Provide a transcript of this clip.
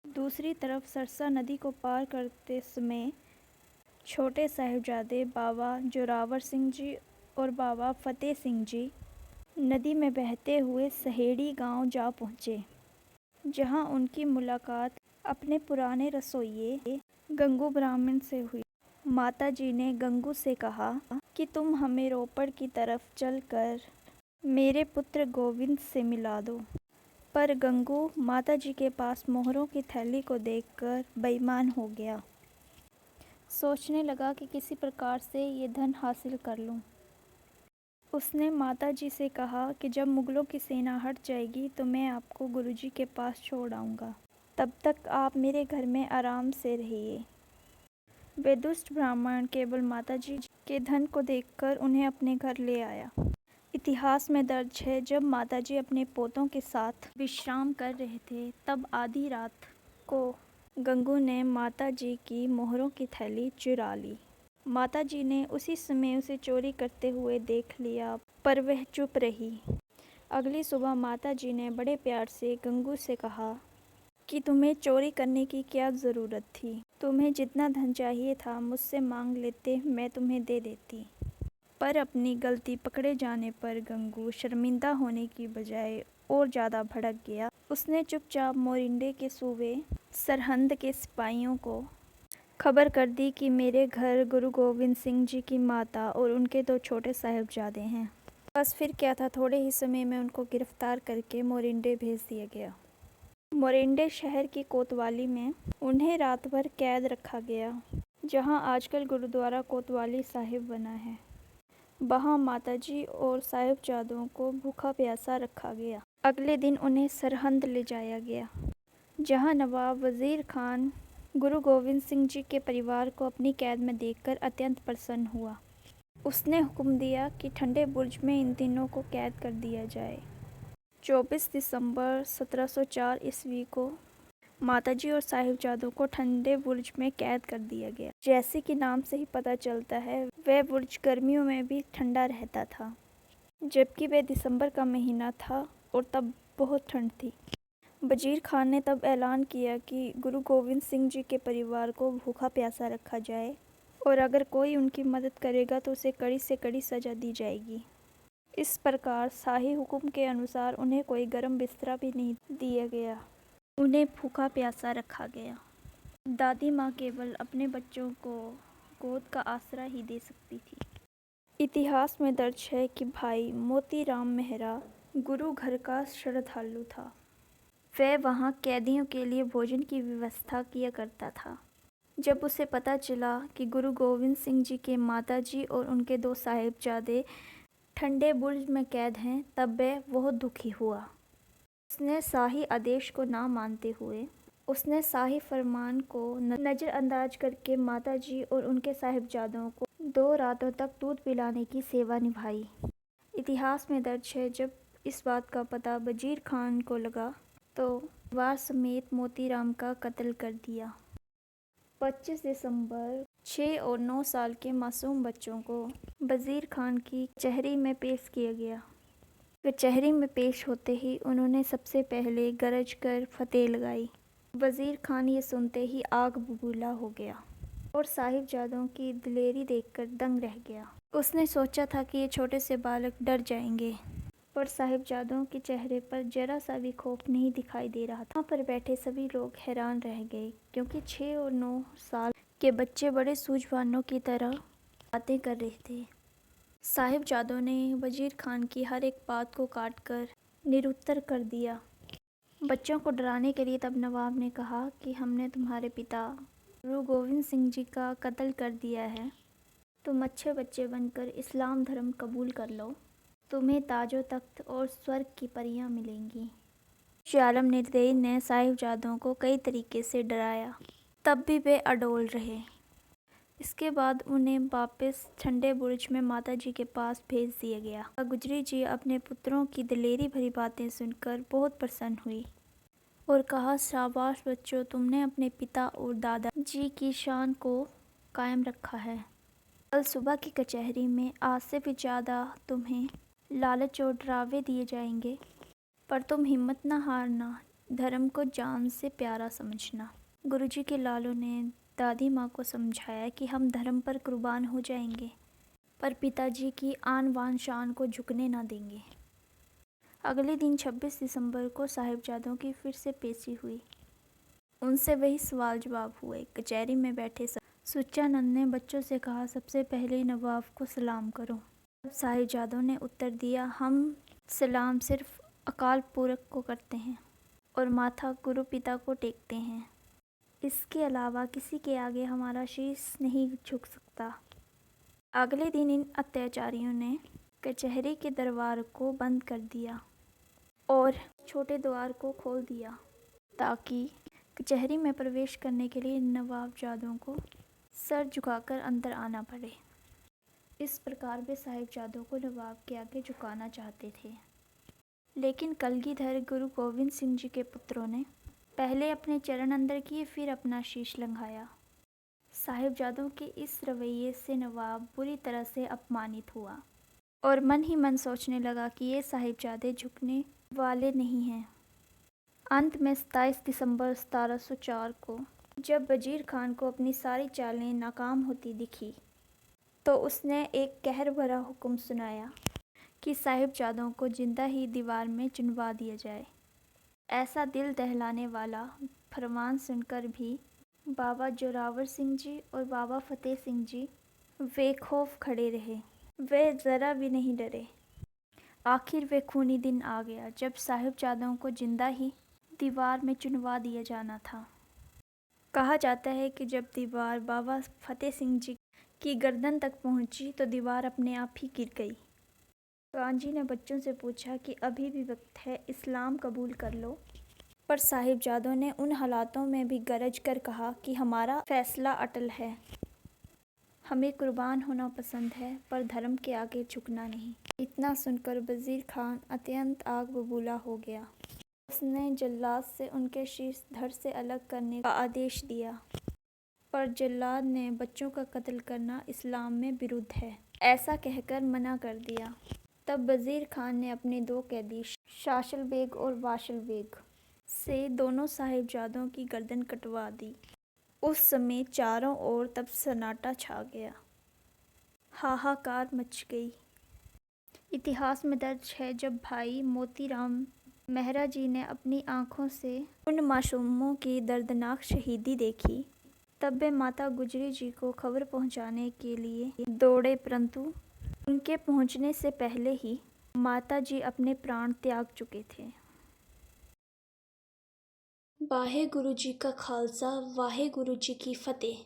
दूसरी तरफ सरसा नदी को पार करते समय छोटे साहिबजादे बाबा जोरावर सिंह जी और बाबा फतेह सिंह जी नदी में बहते हुए सहेड़ी गांव जा पहुंचे, जहां उनकी मुलाकात अपने पुराने रसोइये गंगू ब्राह्मण से हुई। माताजी ने गंगू से कहा कि तुम हमें रोपड़ की तरफ चलकर मेरे पुत्र गोविंद से मिला दो। पर गंगू माताजी के पास मोहरों की थैली को देखकर बेईमान हो गया। सोचने लगा कि किसी प्रकार से ये धन हासिल कर लूं। उसने माताजी से कहा कि जब मुगलों की सेना हट जाएगी तो मैं आपको गुरुजी के पास छोड़ आऊँगा। तब तक आप मेरे घर में आराम से रहिए। वे दुष्ट ब्राह्मण केवल माताजी के धन को देखकर उन्हें अपने घर ले आया। इतिहास में दर्ज है, जब माताजी अपने पोतों के साथ विश्राम कर रहे थे, तब आधी रात को गंगू ने माताजी की मोहरों की थैली चुरा ली। माताजी ने उसी समय उसे चोरी करते हुए देख लिया, पर वह चुप रही। अगली सुबह माताजी ने बड़े प्यार से गंगू से कहा कि तुम्हें चोरी करने की क्या ज़रूरत थी? तुम्हें जितना धन चाहिए था मुझसे मांग लेते, मैं तुम्हें दे देती। पर अपनी गलती पकड़े जाने पर गंगू शर्मिंदा होने की बजाय और ज़्यादा भड़क गया। उसने चुपचाप मोरिंडे के सूबे सरहंद के सिपाहियों को खबर कर दी कि मेरे घर गुरु गोविंद सिंह जी की माता और उनके 2 छोटे साहिबजादे हैं। बस फिर क्या था, थोड़े ही समय में उनको गिरफ्तार करके मोरिंडे भेज दिया गया। मोरिंडे शहर की कोतवाली में उन्हें रात भर कैद रखा गया, जहां आजकल गुरुद्वारा कोतवाली साहिब बना है। वहां माताजी और साहिबजादों को भूखा प्यासा रखा गया। अगले दिन उन्हें सरहंद ले जाया गया, जहां नवाब वजीर खान गुरु गोविंद सिंह जी के परिवार को अपनी कैद में देखकर अत्यंत प्रसन्न हुआ। उसने हुक्म दिया कि ठंडे बुर्ज में इन तीनों को कैद कर दिया जाए। 24 दिसंबर 1704 ईस्वी को माताजी और साहिबजादों को ठंडे बुर्ज में कैद कर दिया गया। जैसे कि नाम से ही पता चलता है, वह बुर्ज गर्मियों में भी ठंडा रहता था, जबकि वह दिसंबर का महीना था और तब बहुत ठंड थी। वजीर खान ने तब ऐलान किया कि गुरु गोविंद सिंह जी के परिवार को भूखा प्यासा रखा जाए और अगर कोई उनकी मदद करेगा तो उसे कड़ी से कड़ी सजा दी जाएगी। इस प्रकार शाही हुक्म के अनुसार उन्हें कोई गर्म बिस्तरा भी नहीं दिया गया। उन्हें भूखा प्यासा रखा गया। दादी माँ केवल अपने बच्चों को गोद का आसरा ही दे सकती थी। इतिहास में दर्ज है कि भाई मोतीराम मेहरा गुरु घर का श्रद्धालु था। वह वहाँ कैदियों के लिए भोजन की व्यवस्था किया करता था। जब उसे पता चला कि गुरु गोविंद सिंह जी के माताजी और उनके 2 साहिबजादे ठंडे बुर्ज में कैद हैं, तब वह बहुत दुखी हुआ। उसने शाही आदेश को ना मानते हुए उसने शाही फरमान को नज़रअंदाज करके माताजी और उनके साहिबजादों को 2 रातों तक दूध पिलाने की सेवा निभाई। इतिहास में दर्ज है, जब इस बात का पता वजीर खान को लगा तो वार समेत मोतीराम का कत्ल कर दिया। 25 दिसंबर 6 और 9 साल के मासूम बच्चों को वजीर खान की कचहरी में पेश किया गया। कचहरी में पेश होते ही उन्होंने सबसे पहले गरज कर फतेह लगाई। वजीर खान ये सुनते ही आग बबूला हो गया और साहिबजादों की दिलेरी देखकर दंग रह गया। उसने सोचा था कि ये छोटे से बालक डर जाएंगे, पर साहिबजादों के चेहरे पर जरा सा भी खौफ नहीं दिखाई दे रहा था। वहाँ पर बैठे सभी लोग हैरान रह गए, क्योंकि 6 और 9 साल के बच्चे बड़े सूझवानों की तरह बातें कर रहे थे। साहिबजादों ने वजीर खान की हर एक बात को काट कर निरुत्तर कर दिया। बच्चों को डराने के लिए तब नवाब ने कहा कि हमने तुम्हारे पिता गुरु गोविंद सिंह जी का कत्ल कर दिया है। तुम अच्छे बच्चे बनकर इस्लाम धर्म कबूल कर लो, तुम्हें ताजो तख्त और स्वर्ग की परियां मिलेंगी। जालिम निर्दयी ने साहिबजादों को कई तरीके से डराया, तब भी वे अडोल रहे। इसके बाद उन्हें वापस ठंडे बुर्ज में माताजी के पास भेज दिया गया। गुजरी जी अपने पुत्रों की दिलेरी भरी बातें सुनकर बहुत प्रसन्न हुई और कहा, शाबाश बच्चों, तुमने अपने पिता और दादा जी की शान को कायम रखा है। कल सुबह की कचहरी में आज से भी ज़्यादा तुम्हें लालच और डरावे दिए जाएंगे, पर तुम हिम्मत न हारना। धर्म को जान से प्यारा समझना। गुरुजी के लालों ने दादी माँ को समझाया कि हम धर्म पर कुर्बान हो जाएंगे, पर पिताजी की आन बान शान को झुकने ना देंगे। अगले दिन 26 दिसंबर को साहिबजादों की फिर से पेशी हुई। उनसे वही सवाल जवाब हुए। कचहरी में बैठे सुच्चा नंद ने बच्चों से कहा, सबसे पहले नवाब को सलाम करो। तब साहिबजादों ने उत्तर दिया, हम सलाम सिर्फ अकाल पुरख को करते हैं और माथा गुरु पिता को टेकते हैं। इसके अलावा किसी के आगे हमारा शीश नहीं झुक सकता। अगले दिन इन अत्याचारियों ने कचहरी के दरबार को बंद कर दिया और छोटे द्वार को खोल दिया ताकि कचहरी में प्रवेश करने के लिए नवाबजादों को सर झुकाकर अंदर आना पड़े। इस प्रकार वे साहिबजादों को नवाब के आगे झुकाना चाहते थे, लेकिन कलगीधर गुरु गोविंद सिंह जी के पुत्रों ने पहले अपने चरण अंदर किए, फिर अपना शीश लंघाया। साहिबजादों के इस रवैये से नवाब बुरी तरह से अपमानित हुआ और मन ही मन सोचने लगा कि ये साहिबजादे झुकने वाले नहीं हैं। अंत में 27 दिसंबर 1704 को जब वजीर खान को अपनी सारी चालें नाकाम होती दिखी, तो उसने एक कहर भरा हुक्म सुनाया कि साहिबजादों को जिंदा ही दीवार में चुनवा दिया जाए। ऐसा दिल दहलाने वाला फरमान सुनकर भी बाबा जोरावर सिंह जी और बाबा फतेह सिंह जी बेखौफ खड़े रहे। वे ज़रा भी नहीं डरे। आखिर वे खूनी दिन आ गया जब साहिबजादों को जिंदा ही दीवार में चुनवा दिया जाना था। कहा जाता है कि जब दीवार बाबा फतेह सिंह जी की गर्दन तक पहुंची तो दीवार अपने आप ही गिर गई। कांजी ने बच्चों से पूछा कि अभी भी वक्त है, इस्लाम कबूल कर लो। पर साहिबजादों ने उन हालातों में भी गरज कर कहा कि हमारा फैसला अटल है, हमें कुर्बान होना पसंद है, पर धर्म के आगे झुकना नहीं। इतना सुनकर वजीर खान अत्यंत आग बबूला हो गया। उसने जल्लाद से उनके शीश धड़ से अलग करने का आदेश दिया, पर जल्लाद ने बच्चों का कत्ल करना इस्लाम में विरुद्ध है, ऐसा कहकर मना कर दिया। तब वजीर खान ने अपने 2 कैदी शाशल बेग और वाशल बेग से दोनों साहिबजादों की गर्दन कटवा दी। उस समय चारों ओर तब सन्नाटा छा गया, हाहाकार मच गई। इतिहास में दर्ज है, जब भाई मोतीराम मेहरा जी ने अपनी आंखों से उन मासूमों की दर्दनाक शहीदी देखी, तब वे माता गुजरी जी को खबर पहुंचाने के लिए दौड़े, परंतु उनके पहुंचने से पहले ही माता जी अपने प्राण त्याग चुके थे। वाहे गुरु जी का खालसा, वाहे गुरु जी की फतेह।